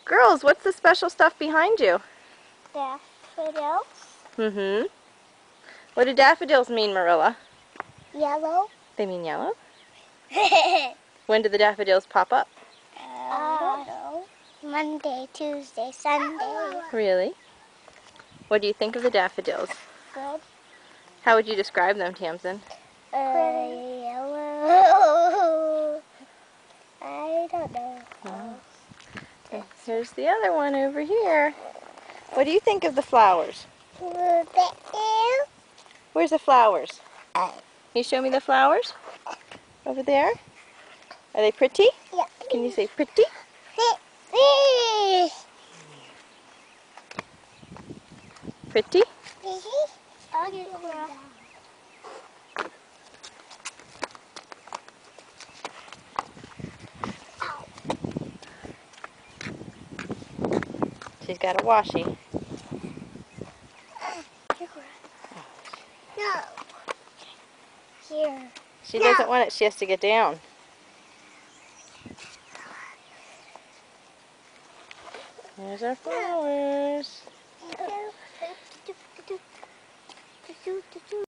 Girls, what's the special stuff behind you? Daffodils. Mm-hmm. What do daffodils mean, Marilla? Yellow. They mean yellow? When do the daffodils pop up? Monday, Tuesday, Sunday. Really? What do you think of the daffodils? Good. How would you describe them, Tamsin? Yellow. I don't know. Okay, here's the other one over here. What do you think of the flowers? Where's the flowers? Can you show me the flowers? Over there? Are they pretty? Yeah. Can you say pretty? Pretty? She's got a washi. No. Here. She doesn't want it. She has to get down. There's our flowers.